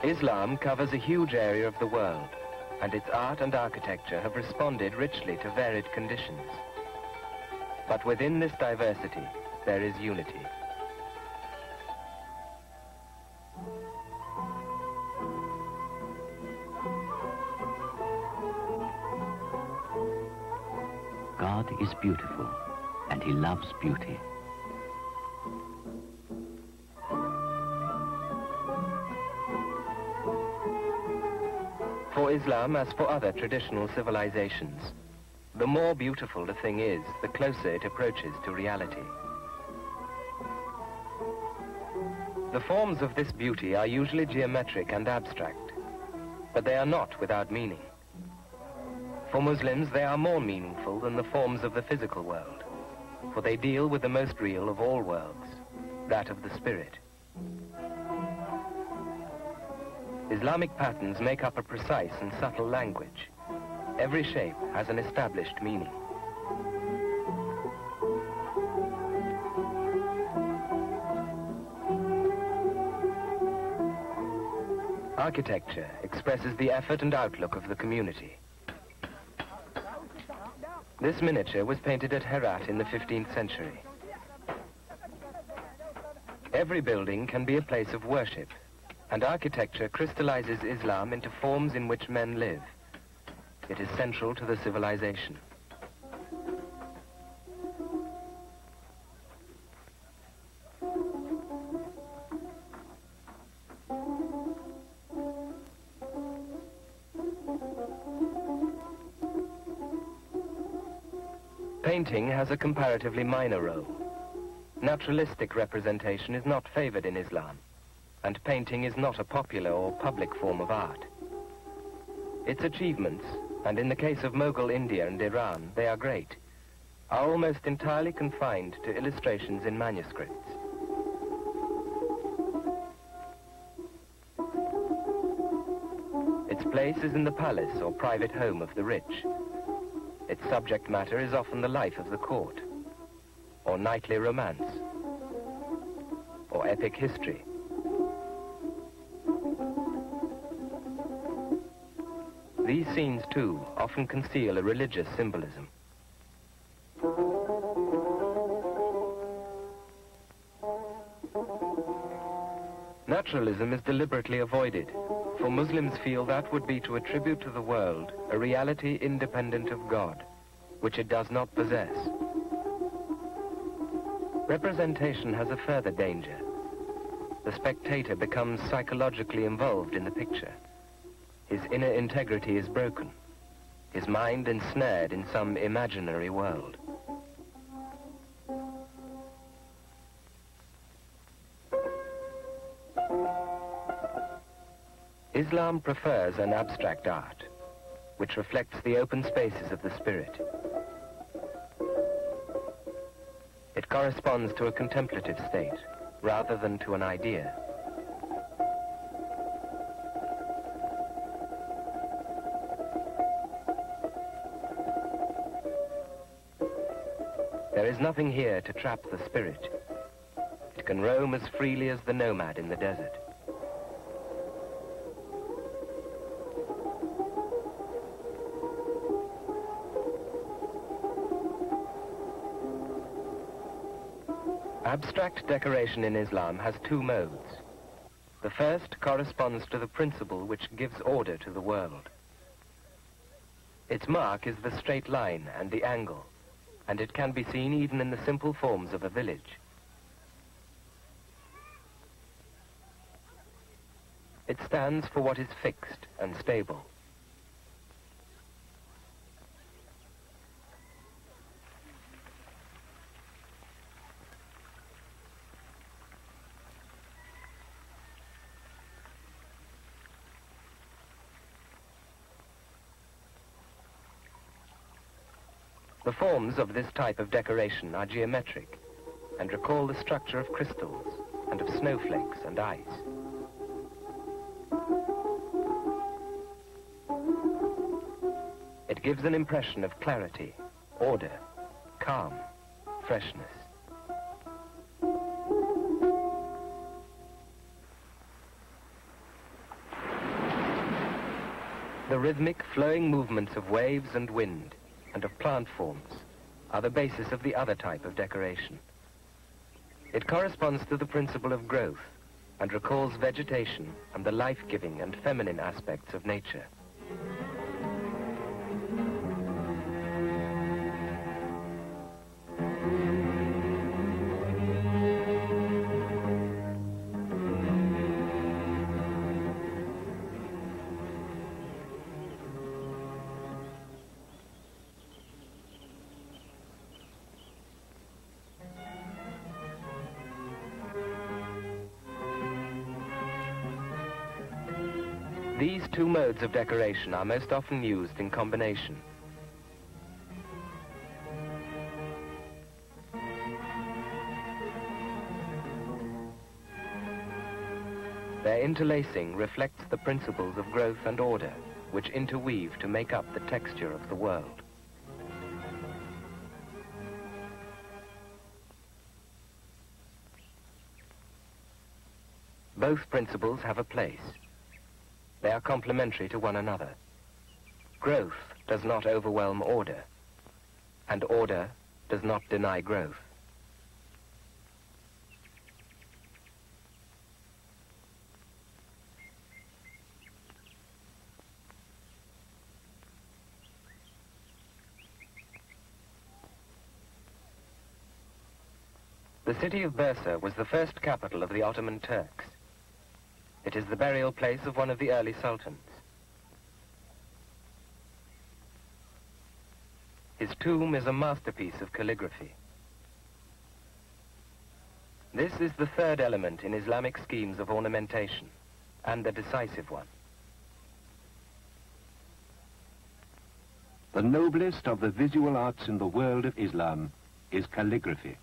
Islam covers a huge area of the world, and its art and architecture have responded richly to varied conditions. But within this diversity, there is unity. God is beautiful, and he loves beauty. For Islam, as for other traditional civilizations, the more beautiful the thing is, the closer it approaches to reality. The forms of this beauty are usually geometric and abstract, but they are not without meaning. For Muslims, they are more meaningful than the forms of the physical world, for they deal with the most real of all worlds, that of the spirit. Islamic patterns make up a precise and subtle language. Every shape has an established meaning. Architecture expresses the effort and outlook of the community. This miniature was painted at Herat in the 15th century. Every building can be a place of worship, and architecture crystallizes Islam into forms in which men live. It is central to the civilization. Painting has a comparatively minor role. Naturalistic representation is not favored in Islam, and painting is not a popular or public form of art. Its achievements, and in the case of Mughal India and Iran, they are great, are almost entirely confined to illustrations in manuscripts. Its place is in the palace or private home of the rich. Its subject matter is often the life of the court, or knightly romance, or epic history. These scenes, too, often conceal a religious symbolism. Naturalism is deliberately avoided, for Muslims feel that would be to attribute to the world a reality independent of God, which it does not possess. Representation has a further danger. The spectator becomes psychologically involved in the picture. His inner integrity is broken, his mind ensnared in some imaginary world. Islam prefers an abstract art, which reflects the open spaces of the spirit. It corresponds to a contemplative state, rather than to an idea. There is nothing here to trap the spirit. It can roam as freely as the nomad in the desert. Abstract decoration in Islam has two modes. The first corresponds to the principle which gives order to the world. Its mark is the straight line and the angle, and it can be seen even in the simple forms of a village. It stands for what is fixed and stable. The forms of this type of decoration are geometric and recall the structure of crystals and of snowflakes and ice. It gives an impression of clarity, order, calm, freshness. rhythmic, flowing movements of waves and wind, and of plant forms, are the basis of the other type of decoration. It corresponds to the principle of growth and recalls vegetation and the life-giving and feminine aspects of nature. These two modes of decoration are most often used in combination. Their interlacing reflects the principles of growth and order, which interweave to make up the texture of the world. Both principles have a place. They are complementary to one another. Growth does not overwhelm order, and order does not deny growth. The city of Bursa was the first capital of the Ottoman Turks. It is the burial place of one of the early sultans. His tomb is a masterpiece of calligraphy. This is the third element in Islamic schemes of ornamentation, and the decisive one. The noblest of the visual arts in the world of Islam is calligraphy.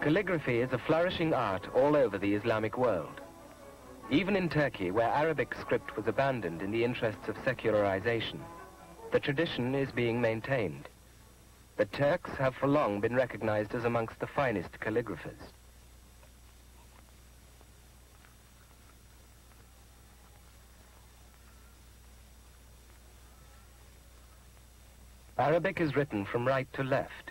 Calligraphy is a flourishing art all over the Islamic world. Even in Turkey, where Arabic script was abandoned in the interests of secularization, the tradition is being maintained. The Turks have for long been recognized as amongst the finest calligraphers. Arabic is written from right to left.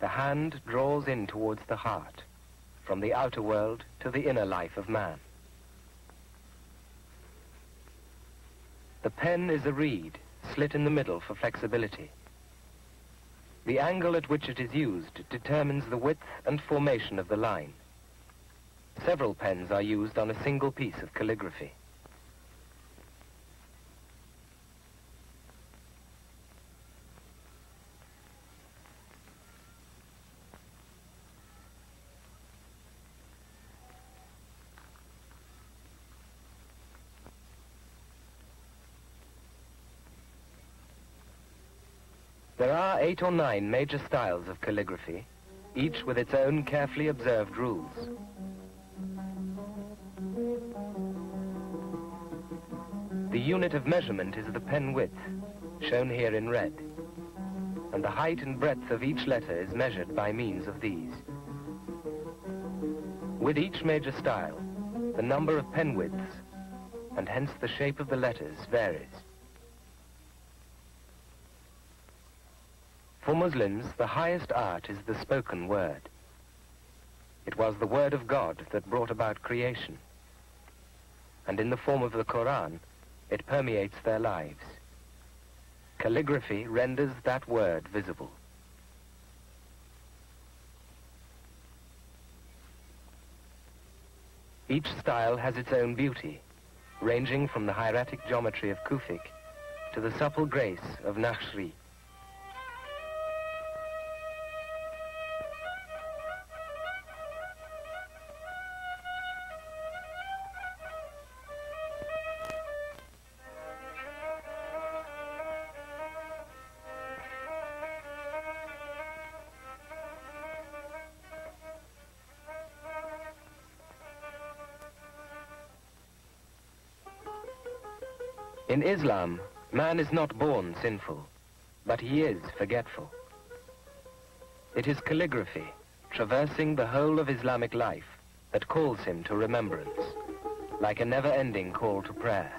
The hand draws in towards the heart, from the outer world to the inner life of man. The pen is a reed, slit in the middle for flexibility. The angle at which it is used determines the width and formation of the line. Several pens are used on a single piece of calligraphy. There are 8 or 9 major styles of calligraphy, each with its own carefully observed rules. The unit of measurement is the pen width, shown here in red, and the height and breadth of each letter is measured by means of these. With each major style, the number of pen widths, and hence the shape of the letters, varies. For Muslims, the highest art is the spoken word. It was the word of God that brought about creation, and in the form of the Quran, it permeates their lives. Calligraphy renders that word visible. Each style has its own beauty, ranging from the hieratic geometry of Kufic to the supple grace of Naqshri. In Islam, Man is not born sinful, but he is forgetful. It is calligraphy, traversing the whole of Islamic life, that calls him to remembrance, like a never-ending call to prayer.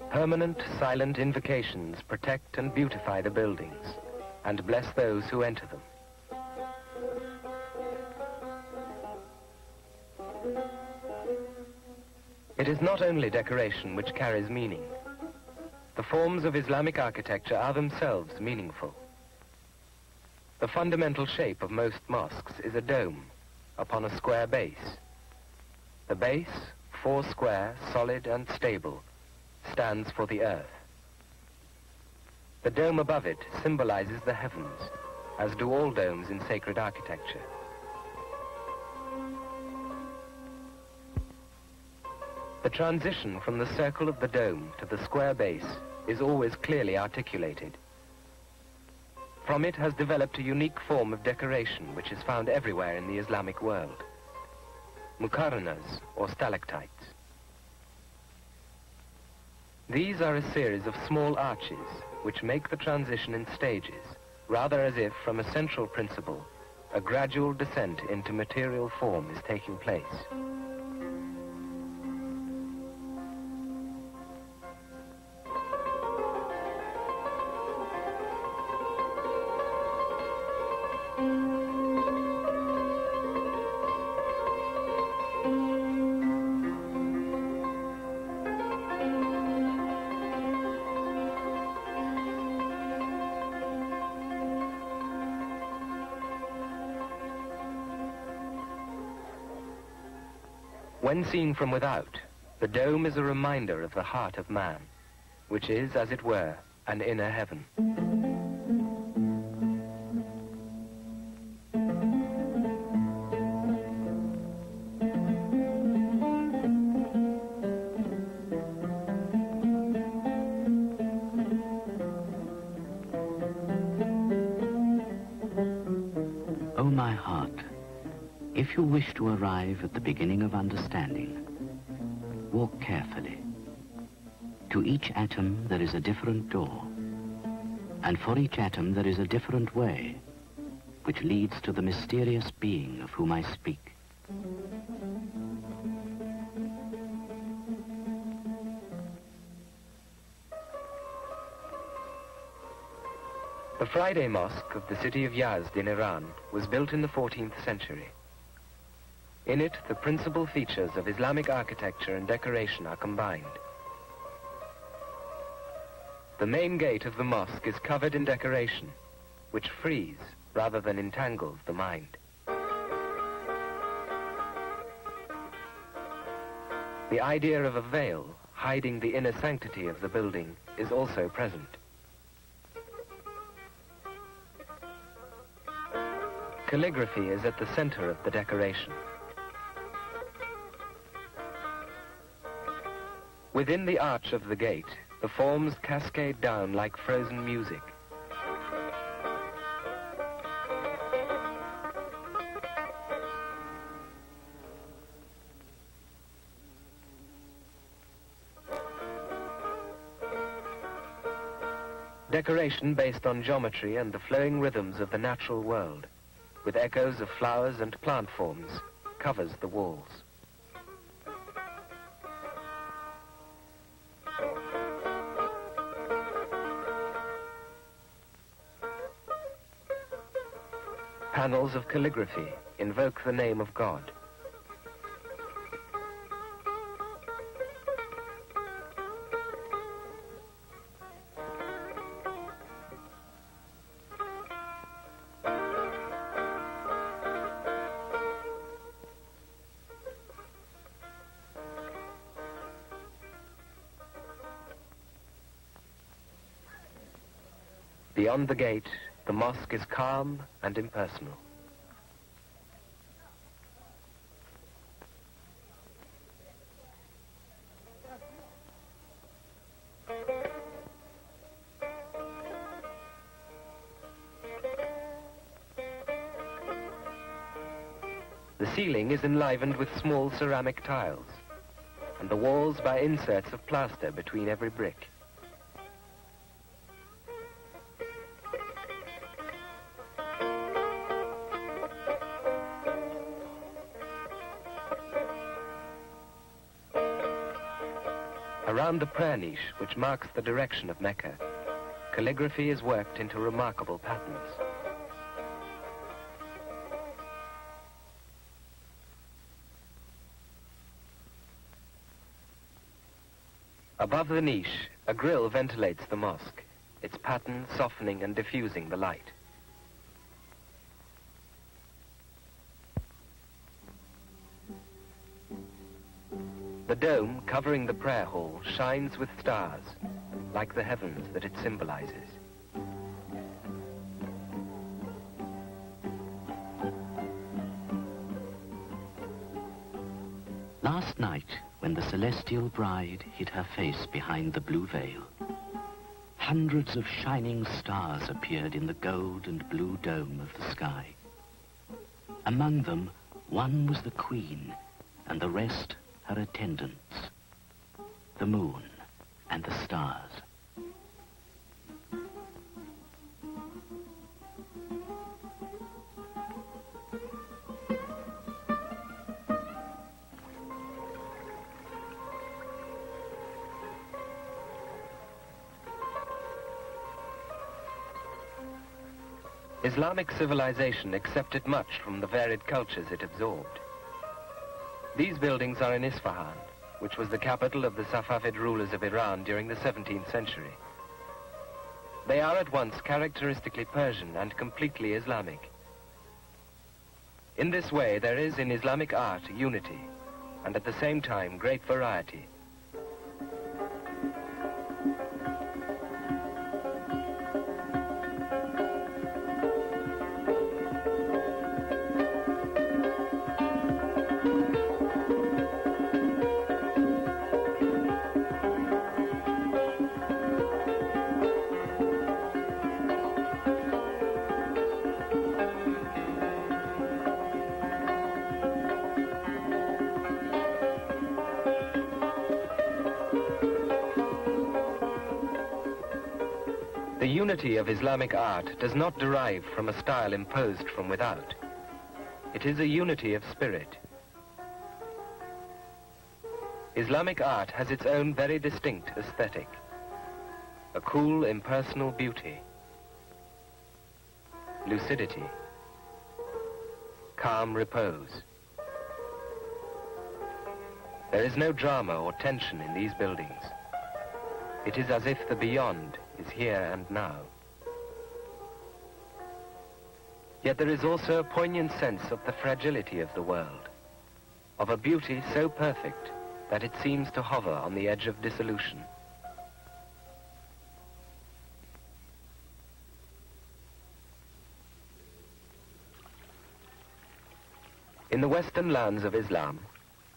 Permanent, silent invocations protect and beautify the buildings and bless those who enter them. It is not only decoration which carries meaning. The forms of Islamic architecture are themselves meaningful. The fundamental shape of most mosques is a dome upon a square base. The base, four square, solid and stable, stands for the earth. The dome above it symbolizes the heavens, as do all domes in sacred architecture. The transition from the circle of the dome to the square base is always clearly articulated. From it has developed a unique form of decoration which is found everywhere in the Islamic world. Muqarranas, or stalactites. These are a series of small arches which make the transition in stages, rather as if from a central principle, a gradual descent into material form is taking place. When seen from without, the dome is a reminder of the heart of man, which is, as it were, an inner heaven. O my heart, if you wish to arrive at the beginning of understanding, walk carefully. To each atom there is a different door, and for each atom there is a different way, which leads to the mysterious being of whom I speak. The Friday Mosque of the city of Yazd in Iran was built in the 14th century. In it, the principal features of Islamic architecture and decoration are combined. The main gate of the mosque is covered in decoration, which frees rather than entangles the mind. The idea of a veil hiding the inner sanctity of the building is also present. Calligraphy is at the center of the decoration. Within the arch of the gate, the forms cascade down like frozen music. Decoration based on geometry and the flowing rhythms of the natural world, with echoes of flowers and plant forms, covers the walls. Panels of calligraphy invoke the name of God. Beyond the gate the mosque is calm and impersonal. The ceiling is enlivened with small ceramic tiles, and the walls by inserts of plaster between every brick. Around the prayer niche, which marks the direction of Mecca, calligraphy is worked into remarkable patterns. Above the niche, a grille ventilates the mosque, its pattern softening and diffusing the light. The dome covering the prayer hall shines with stars, like the heavens that it symbolizes. Last night, when the celestial bride hid her face behind the blue veil, hundreds of shining stars appeared in the gold and blue dome of the sky. Among them, one was the queen, and the rest her attendants, the moon and the stars. Islamic civilization accepted much from the varied cultures it absorbed. These buildings are in Isfahan, which was the capital of the Safavid rulers of Iran during the 17th century. They are at once characteristically Persian and completely Islamic. In this way, there is in Islamic art unity, and at the same time great variety. The unity of Islamic art does not derive from a style imposed from without. It is a unity of spirit. Islamic art has its own very distinct aesthetic, a cool, impersonal beauty, lucidity, calm repose. There is no drama or tension in these buildings. It is as if the beyond is here and now. Yet there is also a poignant sense of the fragility of the world, of a beauty so perfect that it seems to hover on the edge of dissolution. In the western lands of Islam,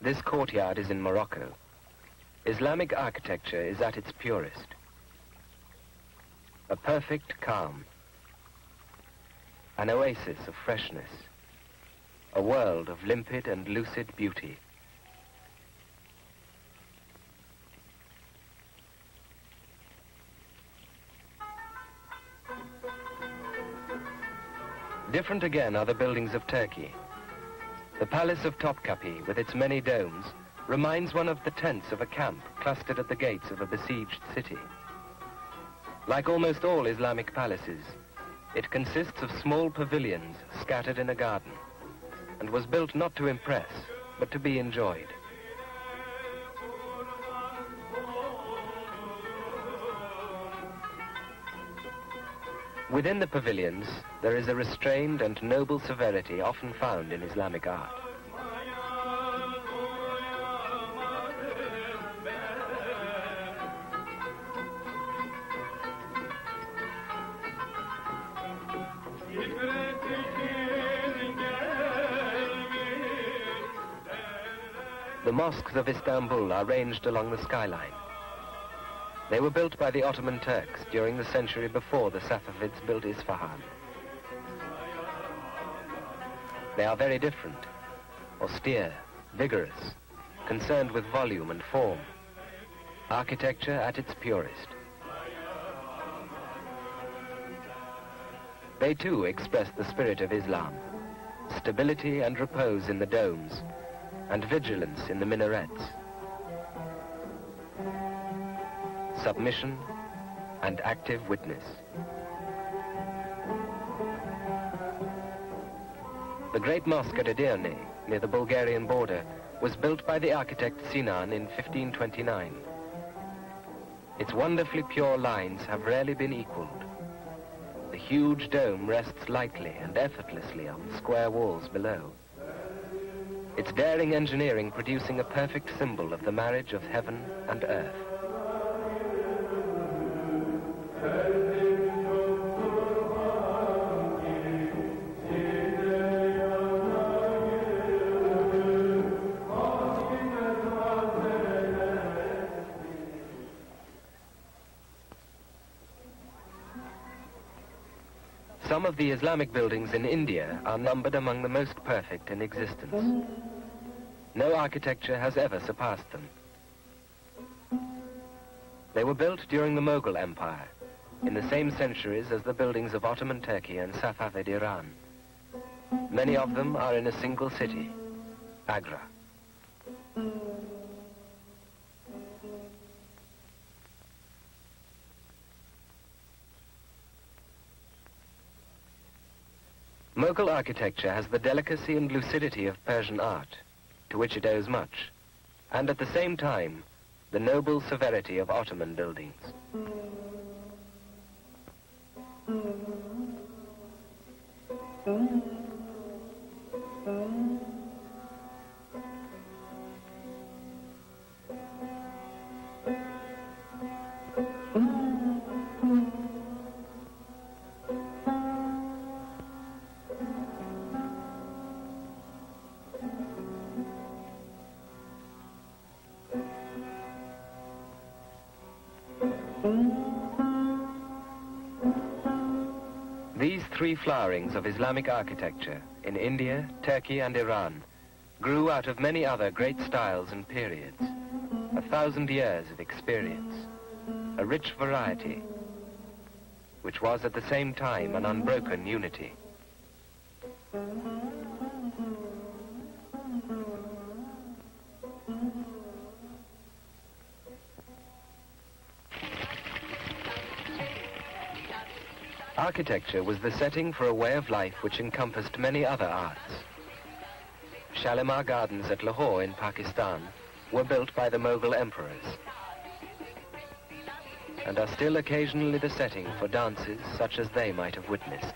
this courtyard is in Morocco. Islamic architecture is at its purest. A perfect calm, an oasis of freshness, a world of limpid and lucid beauty. Different again are the buildings of Turkey. The Palace of Topkapi, with its many domes, reminds one of the tents of a camp clustered at the gates of a besieged city. Like almost all Islamic palaces, it consists of small pavilions scattered in a garden, and was built not to impress, but to be enjoyed. Within the pavilions, there is a restrained and noble severity often found in Islamic art. The mosques of Istanbul are ranged along the skyline. They were built by the Ottoman Turks during the century before the Safavids built Isfahan. They are very different, austere, vigorous, concerned with volume and form, architecture at its purest. They too express the spirit of Islam, stability and repose in the domes, and vigilance in the minarets, submission and active witness. The great mosque at Edirne, near the Bulgarian border, was built by the architect Sinan in 1529. Its wonderfully pure lines have rarely been equaled. The huge dome rests lightly and effortlessly on the square walls below. Its daring engineering producing a perfect symbol of the marriage of heaven and earth. Some of the Islamic buildings in India are numbered among the most perfect in existence. No architecture has ever surpassed them. They were built during the Mughal Empire, in the same centuries as the buildings of Ottoman Turkey and Safavid Iran. Many of them are in a single city, Agra. Mughal architecture has the delicacy and lucidity of Persian art, to which it owes much, and at the same time, the noble severity of Ottoman buildings. These three flowerings of Islamic architecture in India, Turkey and Iran grew out of many other great styles and periods, 1,000 years of experience, a rich variety, which was at the same time an unbroken unity. Architecture was the setting for a way of life which encompassed many other arts. Shalimar Gardens at Lahore in Pakistan were built by the Mughal emperors and are still occasionally the setting for dances such as they might have witnessed.